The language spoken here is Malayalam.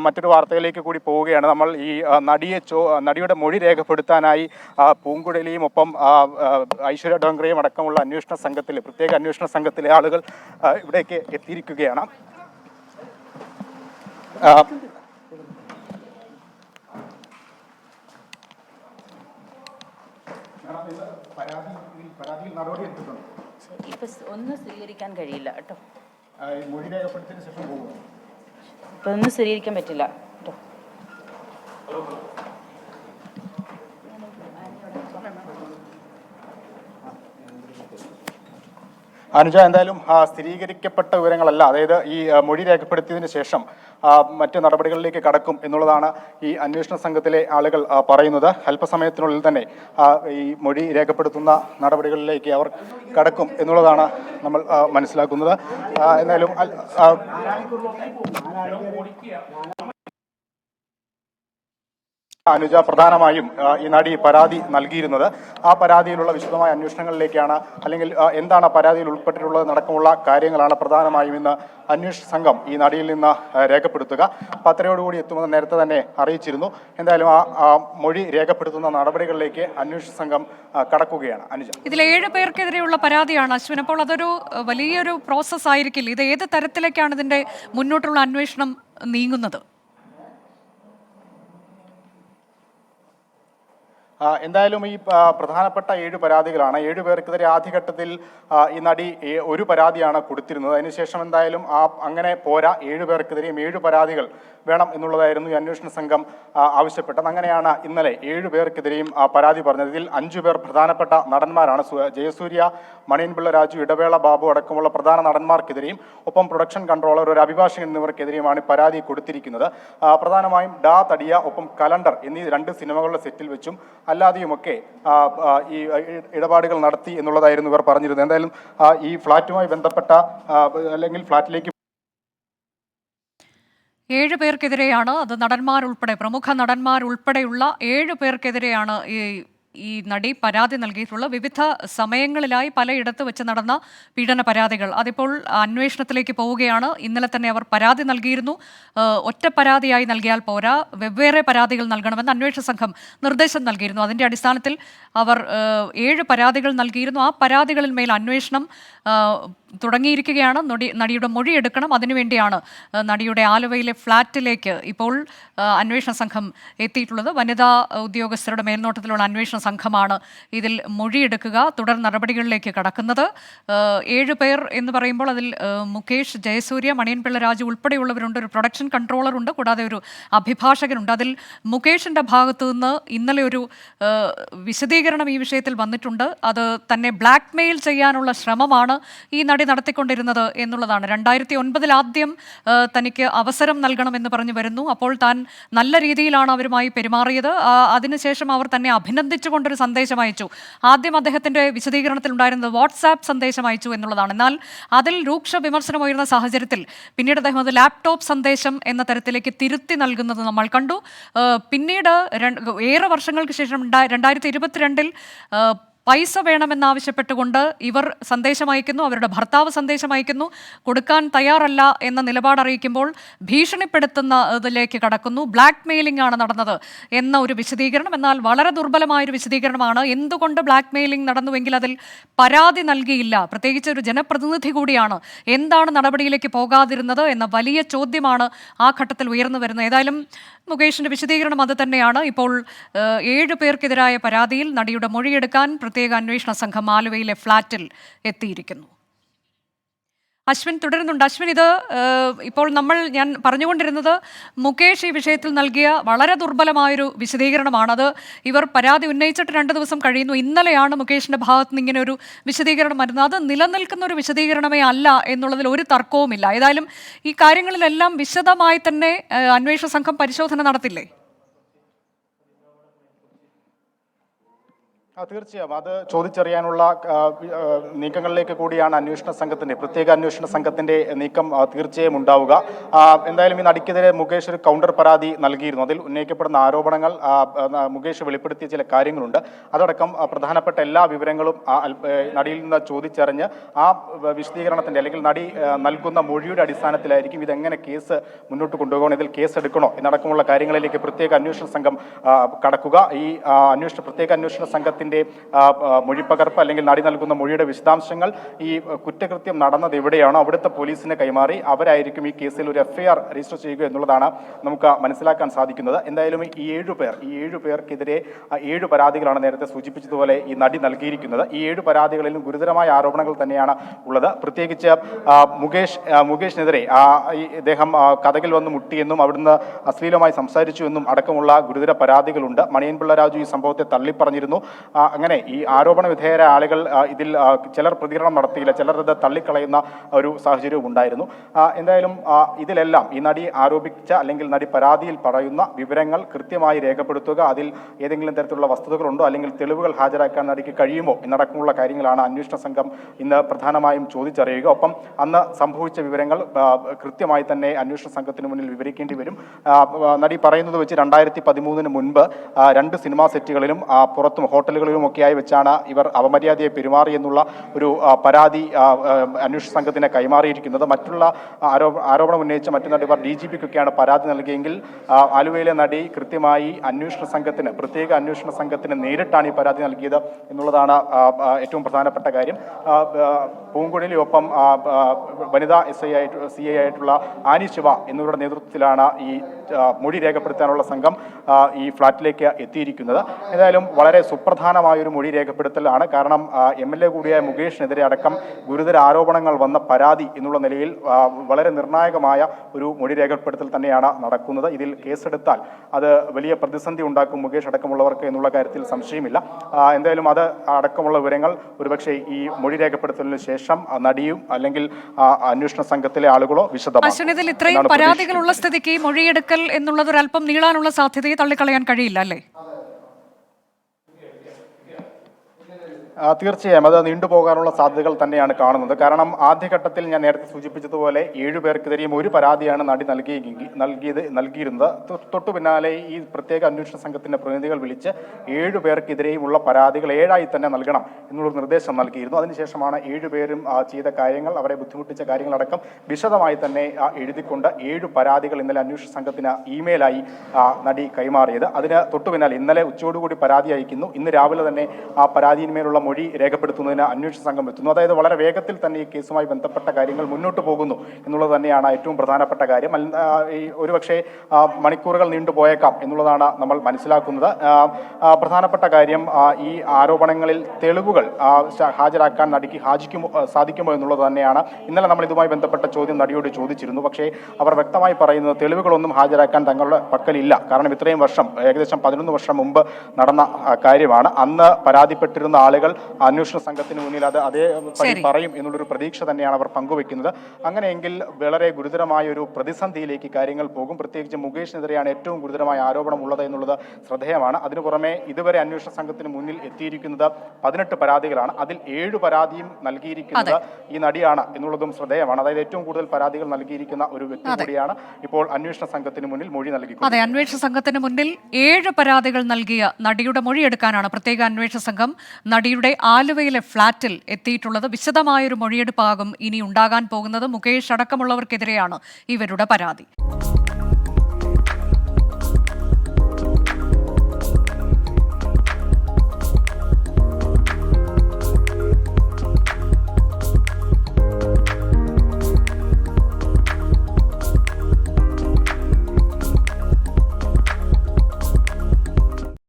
മറ്റൊരു വാർത്തയിലേക്ക് കൂടി പോവുകയാണ്. നമ്മൾ ഈ നടിയുടെ മൊഴി രേഖപ്പെടുത്താനായി പൂങ്കുഴലിയും ഒപ്പം ഐശ്വര്യ ഡോങ്ക്രയും അടക്കമുള്ള പ്രത്യേക അന്വേഷണ സംഘത്തിലെ ആളുകൾ ഇവിടേക്ക് എത്തിയിരിക്കുകയാണ്. ഒന്നും സ്ഥിരീകരിക്കാൻ കഴിയില്ല കേട്ടോ. മൊഴി രേഖപ്പെടുത്തിയതിനു ശേഷം പോകുന്നു. ഇപ്പൊ ഒന്നും സ്ഥിരീകരിക്കാൻ പറ്റില്ല കേട്ടോ. അനുജ, എന്തായാലും സ്ഥിരീകരിക്കപ്പെട്ട വിവരങ്ങളല്ല, അതായത് ഈ മൊഴി രേഖപ്പെടുത്തിയതിനു ശേഷം മറ്റ് നടപടികളിലേക്ക് കടക്കും എന്നുള്ളതാണ് ഈ അന്വേഷണ സംഘത്തിലെ ആളുകൾ പറയുന്നത്. അല്പസമയത്തിനുള്ളിൽ തന്നെ ഈ മൊഴി രേഖപ്പെടുത്തുന്ന നടപടികളിലേക്ക് അവർ കടക്കും എന്നുള്ളതാണ് നമ്മൾ മനസ്സിലാക്കുന്നത്. എന്തായാലും അനുജ, പ്രധാനമായും ഈ നടി പരാതി നൽകിയിരുന്നത്, ആ പരാതിയിലുള്ള വിശദമായ അന്വേഷണങ്ങളിലേക്കാണ്, അല്ലെങ്കിൽ എന്താണ് പരാതിയിൽ ഉൾപ്പെട്ടിട്ടുള്ളത് നടക്കമുള്ള കാര്യങ്ങളാണ് പ്രധാനമായും ഇന്ന് അന്വേഷണ സംഘം ഈ നടിയിൽ നിന്ന് രേഖപ്പെടുത്തുക. 10:30 എത്തുമെന്ന് നേരത്തെ തന്നെ അറിയിച്ചിരുന്നു. എന്തായാലും ആ മൊഴി രേഖപ്പെടുത്തുന്ന നടപടികളിലേക്ക് അന്വേഷണ സംഘം കടക്കുകയാണ്. അനുജ, ഇതിൽ 7 പേർക്കെതിരെയുള്ള പരാതിയാണ് അശ്വിൻ. അപ്പോൾ അതൊരു വലിയൊരു പ്രോസസ് ആയിരിക്കില്ല. ഇത് ഏത് തരത്തിലേക്കാണ് ഇതിന്റെ മുന്നോട്ടുള്ള അന്വേഷണം നീങ്ങുന്നത്? എന്തായാലും ഈ പ്രധാനപ്പെട്ട 7 പരാതികളാണ്. 7 പേർക്കെതിരെ ആദ്യഘട്ടത്തിൽ ഈ നടി ഒരു പരാതിയാണ് കൊടുത്തിരുന്നത്. അതിനുശേഷം എന്തായാലും അങ്ങനെ പോരാ, 7 പേർക്കെതിരെയും 7 പരാതികൾ വേണം എന്നുള്ളതായിരുന്നു ഈ അന്വേഷണ സംഘം ആവശ്യപ്പെട്ടത്. അങ്ങനെയാണ് ഇന്നലെ 7 പേർക്കെതിരെയും പരാതി പറഞ്ഞത്. ഇതിൽ 5 പേർ പ്രധാനപ്പെട്ട നടന്മാരാണ്. ജയസൂര്യ, മണിയൻപിള്ള രാജു, ഇടവേള ബാബു അടക്കമുള്ള പ്രധാന നടന്മാർക്കെതിരെയും ഒപ്പം പ്രൊഡക്ഷൻ കൺട്രോളർ, ഒരു അഭിഭാഷകൻ എന്നിവർക്കെതിരെയുമാണ് പരാതി കൊടുത്തിരിക്കുന്നത്. പ്രധാനമായും ഡാ തടിയ ഒപ്പം കലണ്ടർ എന്നീ 2 സിനിമകളുടെ സെറ്റിൽ വെച്ചും അല്ലാതെയുമൊക്കെ ഈ ഇടപാടുകൾ നടത്തി എന്നുള്ളതായിരുന്നു ഇവർ പറഞ്ഞിരുന്നത്. എന്തായാലും ഈ ഫ്ളാറ്റുമായി ബന്ധപ്പെട്ട അല്ലെങ്കിൽ ഫ്ളാറ്റിലേക്ക് 7 പേർക്കെതിരെയാണ്, അത് നടന്മാരുൾപ്പെടെ, പ്രമുഖ നടന്മാരുൾപ്പെടെയുള്ള 7 പേർക്കെതിരെയാണ് ഈ നടി പരാതി നൽകിയിട്ടുള്ള വിവിധ സമയങ്ങളിലായി പലയിടത്ത് വെച്ച് നടന്ന പീഡന പരാതികൾ. അതിപ്പോൾ അന്വേഷണത്തിലേക്ക് പോവുകയാണ്. ഇന്നലെ തന്നെ അവർ പരാതി നൽകിയിരുന്നു. ഒറ്റ പരാതിയായി നൽകിയാൽ പോരാ, വെവ്വേറെ പരാതികൾ നൽകണമെന്ന് അന്വേഷണ സംഘം നിർദ്ദേശം നൽകിയിരുന്നു. അതിൻ്റെ അടിസ്ഥാനത്തിൽ അവർ 7 പരാതികൾ നൽകിയിരുന്നു. ആ പരാതികളിൽ മേൽ അന്വേഷണം തുടങ്ങിയിരിക്കുകയാണ്. നടിയുടെ മൊഴി എടുക്കണം. അതിനുവേണ്ടിയാണ് നടിയുടെ ആലുവയിലെ ഫ്ളാറ്റിലേക്ക് ഇപ്പോൾ അന്വേഷണ സംഘം എത്തിയിട്ടുള്ളത്. വനിതാ ഉദ്യോഗസ്ഥരുടെ മേൽനോട്ടത്തിലുള്ള അന്വേഷണ സംഘമാണ് ഇതിൽ മൊഴിയെടുക്കുക, തുടർ നടപടികളിലേക്ക് കടക്കുന്നത്. 7 പേർ എന്ന് പറയുമ്പോൾ അതിൽ മുകേഷ്, ജയസൂര്യ, മണിയൻപിള്ള രാജു ഉൾപ്പെടെയുള്ളവരുണ്ട്. ഒരു പ്രൊഡക്ഷൻ കൺട്രോളറുണ്ട്, കൂടാതെ ഒരു അഭിഭാഷകനുണ്ട്. അതിൽ മുകേഷിൻ്റെ ഭാഗത്തു നിന്ന് ഇന്നലെ ഒരു വിശദീകരണം ഈ വിഷയത്തിൽ വന്നിട്ടുണ്ട്. അത് തന്നെ ബ്ലാക്ക് മെയിൽ ചെയ്യാനുള്ള ശ്രമമാണ് ഈ നടി നടത്തിക്കൊണ്ടിരുന്നത് എന്നുള്ളതാണ്. 2009 ആദ്യം തനിക്ക് അവസരം നൽകണമെന്ന് പറഞ്ഞു വരുന്നു. അപ്പോൾ താൻ നല്ല രീതിയിലാണ് അവരുമായി പെരുമാറിയത്. അതിനുശേഷം അവർ തന്നെ അഭിനന്ദിച്ചുകൊണ്ടൊരു സന്ദേശം അയച്ചു. ആദ്യം അദ്ദേഹത്തിൻ്റെ വിശദീകരണത്തിൽ ഉണ്ടായിരുന്നത് വാട്സാപ്പ് സന്ദേശം അയച്ചു എന്നുള്ളതാണ്. എന്നാൽ അതിൽ രൂക്ഷ വിമർശനം ഉയർന്ന സാഹചര്യത്തിൽ പിന്നീട് അദ്ദേഹം അത് ലാപ്ടോപ്പ് സന്ദേശം എന്ന തരത്തിലേക്ക് തിരുത്തി നൽകുന്നത് നമ്മൾ കണ്ടു. പിന്നീട് ഏറെ വർഷങ്ങൾക്ക് ശേഷം 2022 പൈസ വേണമെന്നാവശ്യപ്പെട്ടുകൊണ്ട് ഇവർ സന്ദേശം അയക്കുന്നു, അവരുടെ ഭർത്താവ് സന്ദേശം അയക്കുന്നു. കൊടുക്കാൻ തയ്യാറല്ല എന്ന നിലപാട് അറിയിക്കുമ്പോൾ ഭീഷണിപ്പെടുത്തുന്നതിലേക്ക് കടക്കുന്നു. ബ്ലാക്ക് മെയിലിംഗ് ആണ് നടന്നത് എന്ന ഒരു വിശദീകരണം. എന്നാൽ വളരെ ദുർബലമായൊരു വിശദീകരണമാണ്. എന്തുകൊണ്ട് ബ്ലാക്ക് മെയിലിംഗ് നടന്നുവെങ്കിൽ അതിൽ പരാതി നൽകിയില്ല, പ്രത്യേകിച്ച് ഒരു ജനപ്രതിനിധി കൂടിയാണ്, എന്താണ് നടപടിയിലേക്ക് പോകാതിരുന്നത് എന്ന വലിയ ചോദ്യമാണ് ആ ഘട്ടത്തിൽ ഉയർന്നു വരുന്നത്. ഏതായാലും മുകേഷിന്റെ വിശദീകരണം അത് തന്നെയാണ്. ഇപ്പോൾ 7 പേർക്കെതിരായ പരാതിയിൽ നടിയുടെ മൊഴിയെടുക്കാൻ പ്രത്യേക അന്വേഷണ സംഘം ആലുവയിലെ ഫ്ളാറ്റിൽ എത്തിയിരിക്കുന്നു. അശ്വിൻ തുടരുന്നുണ്ട്. അശ്വിൻ, ഇത് ഇപ്പോൾ ഞാൻ പറഞ്ഞുകൊണ്ടിരുന്നത് മുകേഷ് ഈ വിഷയത്തിൽ നൽകിയ വളരെ ദുർബലമായൊരു വിശദീകരണമാണ്. അത് ഇവർ പരാതി ഉന്നയിച്ചിട്ട് 2 ദിവസം കഴിയുന്നു. ഇന്നലെയാണ് മുകേഷിൻ്റെ ഭാഗത്ത് നിന്ന് ഇങ്ങനെ ഒരു വിശദീകരണം വരുന്നത്. അത് നിലനിൽക്കുന്ന ഒരു വിശദീകരണമേ അല്ല എന്നുള്ളതിൽ ഒരു തർക്കവുമില്ല. ഏതായാലും ഈ കാര്യങ്ങളിലെല്ലാം വിശദമായി തന്നെ അന്വേഷണ സംഘം പരിശോധന നടത്തില്ലേ? തീർച്ചയായും അത് ചോദിച്ചറിയാനുള്ള നീക്കങ്ങളിലേക്ക് കൂടിയാണ് പ്രത്യേക അന്വേഷണ സംഘത്തിന്റെ നീക്കം തീർച്ചയായും ഉണ്ടാവുക. എന്തായാലും ഈ നടിക്കെതിരെ മുകേഷ് ഒരു കൗണ്ടർ പരാതി നൽകിയിരുന്നു. അതിൽ ഉന്നയിക്കപ്പെടുന്ന ആരോപണങ്ങൾ മുകേഷ് വെളിപ്പെടുത്തിയ ചില കാര്യങ്ങളുണ്ട്. അതടക്കം പ്രധാനപ്പെട്ട എല്ലാ വിവരങ്ങളും നടിയിൽ നിന്ന് ചോദിച്ചറിഞ്ഞ് ആ വിശദീകരണത്തിന്റെ അല്ലെങ്കിൽ നടി നൽകുന്ന മൊഴിയുടെ അടിസ്ഥാനത്തിലായിരിക്കും ഇതെങ്ങനെ കേസ് മുന്നോട്ട് കൊണ്ടുപോകണം, ഇതിൽ കേസ് എടുക്കണോ എന്നടക്കമുള്ള കാര്യങ്ങളിലേക്ക് പ്രത്യേക അന്വേഷണ സംഘം കടക്കുക. ഈ പ്രത്യേക അന്വേഷണ സംഘത്തിന്റെ മൊഴിപ്പകർപ്പ് അല്ലെങ്കിൽ നടി നൽകുന്ന മൊഴിയുടെ വിശദാംശങ്ങൾ ഈ കുറ്റകൃത്യം നടന്നത് എവിടെയാണോ അവിടുത്തെ പോലീസിന് കൈമാറി അവരായിരിക്കും ഈ കേസിൽ ഒരു FIR രജിസ്റ്റർ ചെയ്യുക എന്നുള്ളതാണ് നമുക്ക് മനസ്സിലാക്കാൻ സാധിക്കുന്നത്. എന്തായാലും ഈ ഏഴു പേർക്കെതിരെ 7 പരാതികളാണ് നേരത്തെ സൂചിപ്പിച്ചതുപോലെ ഈ നടി നൽകിയിരിക്കുന്നത്. ഈ 7 പരാതികളിലും ഗുരുതരമായ ആരോപണങ്ങൾ തന്നെയാണ് ഉള്ളത്. പ്രത്യേകിച്ച് മുകേഷിനെതിരെ ഇദ്ദേഹം കഥകിൽ വന്ന് മുട്ടിയെന്നും അവിടുന്ന് അശ്ലീലമായി സംസാരിച്ചു എന്നും അടക്കമുള്ള ഗുരുതര പരാതികളുണ്ട്. മണിയൻപിള്ള രാജു ഈ സംഭവത്തെ തള്ളിപ്പറഞ്ഞിരുന്നു. അങ്ങനെ ഈ ആരോപണ വിധേയരായ ആളുകൾ ഇതിൽ ചിലർ പ്രതികരണം നടത്തിയില്ല, ചിലർ ഇത് തള്ളിക്കളയുന്ന ഒരു സാഹചര്യവും ഉണ്ടായിരുന്നു. എന്തായാലും ഇതിലെല്ലാം ഈ നടി ആരോപിച്ച അല്ലെങ്കിൽ നടി പരാതിയിൽ പറയുന്ന വിവരങ്ങൾ കൃത്യമായി രേഖപ്പെടുത്തുക, അതിൽ ഏതെങ്കിലും തരത്തിലുള്ള വസ്തുതകളുണ്ടോ അല്ലെങ്കിൽ തെളിവുകൾ ഹാജരാക്കാൻ നടിക്ക് കഴിയുമോ എന്നടക്കമുള്ള കാര്യങ്ങളാണ് അന്വേഷണ സംഘം ഇന്ന് പ്രധാനമായും ചോദിച്ചറിയുക. ഒപ്പം അന്ന് സംഭവിച്ച വിവരങ്ങൾ കൃത്യമായി തന്നെ അന്വേഷണ സംഘത്തിന് മുന്നിൽ വിവരിക്കേണ്ടി വരും. നടി പറയുന്നത് വെച്ച് 2013 മുൻപ് 2 സിനിമാ സെറ്റുകളിലും പുറത്തും ഹോട്ടലുകളിലുമൊക്കെയായി വെച്ചാണ് ഇവർ അപമര്യാദയെ പെരുമാറിയെന്നുള്ള ഒരു പരാതി അന്വേഷണ സംഘത്തിന് കൈമാറിയിരിക്കുന്നത്. മറ്റുള്ള ആരോപണം ഉന്നയിച്ച മറ്റു നടിമാർ DGPക്കൊക്കെയാണ് പരാതി നൽകിയെങ്കിൽ ആലുവയിലെ നടി കൃത്യമായി പ്രത്യേക അന്വേഷണ സംഘത്തിന് നേരിട്ടാണ് ഈ പരാതി നൽകിയത് എന്നുള്ളതാണ് ഏറ്റവും പ്രധാനപ്പെട്ട കാര്യം. പൂങ്കുഴലിയൊപ്പം വനിതാ CI ആയിട്ടുള്ള ആനി ശിവ എന്നിവരുടെ നേതൃത്വത്തിലാണ് ഈ മൊഴി രേഖപ്പെടുത്താനുള്ള സംഘം ഈ ഫ്ളാറ്റിലേക്ക് എത്തിയിരിക്കുന്നത്. ഏതായാലും വളരെ സുപ്രധാനമായൊരു മൊഴി രേഖപ്പെടുത്തലാണ്. കാരണം MLA കൂടിയായ മുകേഷിനെതിരെ അടക്കം ഗുരുതര ആരോപണങ്ങൾ വന്ന പരാതി എന്നുള്ള നിലയിൽ വളരെ നിർണായകമായ ഒരു മൊഴി രേഖപ്പെടുത്തൽ തന്നെയാണ് നടക്കുന്നത്. ഇതിൽ കേസെടുത്താൽ അത് വലിയ പ്രതിസന്ധി ഉണ്ടാക്കും മുകേഷ് അടക്കമുള്ളവർക്ക് എന്നുള്ള കാര്യത്തിൽ സംശയമില്ല. എന്തായാലും അത് അടക്കമുള്ള വിവരങ്ങൾ ഒരുപക്ഷെ ഈ മൊഴി രേഖപ്പെടുത്തലിന് ശേഷം നടിയും അല്ലെങ്കിൽ അന്വേഷണ സംഘത്തിലെ ആളുകളോ വിശദമാക്കും. ഇത്രയും പരാതികളുള്ള സ്ഥിതിക്ക് മൊഴിയെടുക്കൽ എന്നുള്ളത് ഒരല്പം നീളാനുള്ള സാധ്യതയെ തള്ളിക്കളയാൻ കഴിയില്ല അല്ലേ? തീർച്ചയായും അത് നീണ്ടുപോകാനുള്ള സാധ്യതകൾ തന്നെയാണ് കാണുന്നത്. കാരണം ആദ്യഘട്ടത്തിൽ ഞാൻ നേരത്തെ സൂചിപ്പിച്ചതുപോലെ 7 പേർക്കെതിരെയും 1 പരാതിയാണ് നടി നൽകിയിരുന്നത്. തൊട്ടു പിന്നാലെ ഈ പ്രത്യേക അന്വേഷണ സംഘത്തിന്റെ പ്രതിനിധികൾ വിളിച്ച് 7 പേർക്കെതിരെയുമുള്ള പരാതികൾ 7ആയി തന്നെ നൽകണം എന്നുള്ളൊരു നിർദ്ദേശം നൽകിയിരുന്നു. അതിനുശേഷമാണ് 7 പേരും ചെയ്ത കാര്യങ്ങൾ, അവരെ ബുദ്ധിമുട്ടിച്ച കാര്യങ്ങളടക്കം വിശദമായി തന്നെ എഴുതിക്കൊണ്ട് 7 പരാതികൾ ഇന്നലെ അന്വേഷണ സംഘത്തിന് ഇമെയിലായി നടി കൈമാറിയത്. അതിന് തൊട്ടു പിന്നാലെ ഇന്നലെ ഉച്ചയോടുകൂടി പരാതി അയക്കുന്നു. ഇന്ന് രാവിലെ തന്നെ ആ പരാതിയിന്മേലുള്ള മൊഴി രേഖപ്പെടുത്തുന്നതിന് അന്വേഷണ സംഘം എത്തുന്നു. അതായത് വളരെ വേഗത്തിൽ തന്നെ ഈ കേസുമായി ബന്ധപ്പെട്ട കാര്യങ്ങൾ മുന്നോട്ട് പോകുന്നു എന്നുള്ളത് തന്നെയാണ് ഏറ്റവും പ്രധാനപ്പെട്ട കാര്യം. ഒരുപക്ഷെ മണിക്കൂറുകൾ നീണ്ടുപോയേക്കാം എന്നുള്ളതാണ് നമ്മൾ മനസ്സിലാക്കുന്നത്. പ്രധാനപ്പെട്ട കാര്യം ഈ ആരോപണങ്ങളിൽ തെളിവുകൾ ഹാജരാക്കാൻ നടിക്ക് സാധിക്കുമോ എന്നുള്ളത് തന്നെയാണ്. ഇന്നലെ നമ്മൾ ഇതുമായി ബന്ധപ്പെട്ട ചോദ്യം നടിയോട് ചോദിച്ചിരുന്നു. പക്ഷേ അവർ വ്യക്തമായി പറയുന്നത് തെളിവുകളൊന്നും ഹാജരാക്കാൻ തങ്ങളുടെ പക്കലില്ല. കാരണം ഇത്രയും വർഷം, ഏകദേശം 11 വർഷം മുമ്പ് നടന്ന കാര്യമാണ്. അന്ന് പരാതിപ്പെട്ടിരുന്ന ആളുകൾ അന്വേഷണ സംഘത്തിന് മുന്നിൽ അതേ പറയും എന്നുള്ളൊരു പ്രതീക്ഷ തന്നെയാണ് അവർ പങ്കുവെക്കുന്നത്. അങ്ങനെയെങ്കിൽ വളരെ ഗുരുതരമായ ഒരു പ്രതിസന്ധിയിലേക്ക് കാര്യങ്ങൾ പോകും. പ്രത്യേകിച്ച് മുകേഷിനെതിരെയാണ് ഏറ്റവും ഗുരുതരമായ ആരോപണം ഉള്ളത് എന്നുള്ളത് ശ്രദ്ധേയമാണ്. അതിനു പുറമെ ഇതുവരെ അന്വേഷണ സംഘത്തിന് മുന്നിൽ എത്തിയിരിക്കുന്നത് 18 പരാതികളാണ്. അതിൽ 7 പരാതിയും നൽകിയിരിക്കുന്നത് ഈ നടിയാണ് എന്നുള്ളതും ശ്രദ്ധേയമാണ്. അതായത് ഏറ്റവും കൂടുതൽ പരാതികൾ നൽകിയിരിക്കുന്ന ഒരു വ്യക്തി കൂടിയാണ് ഇപ്പോൾ അന്വേഷണ സംഘത്തിന് മുന്നിൽ മൊഴി നൽകിയിരിക്കുന്നത്. അതെ, അന്വേഷണ സംഘത്തിന് മുന്നിൽ 7 പരാതികൾ നൽകിയ നടിയുടെ മൊഴിയെടുക്കാനാണ് പ്രത്യേക അന്വേഷണ സംഘം നടിയുടെ ആലുവയിലെ ഫ്ളാറ്റിൽ എത്തിയിട്ടുള്ളത്. വിശദമായൊരു മൊഴിയെടുപ്പാകും ഇനി ഉണ്ടാകാൻ പോകുന്നത്. മുകേഷ് അടക്കമുള്ളവർക്കെതിരെയാണ് ഇവരുടെ പരാതി.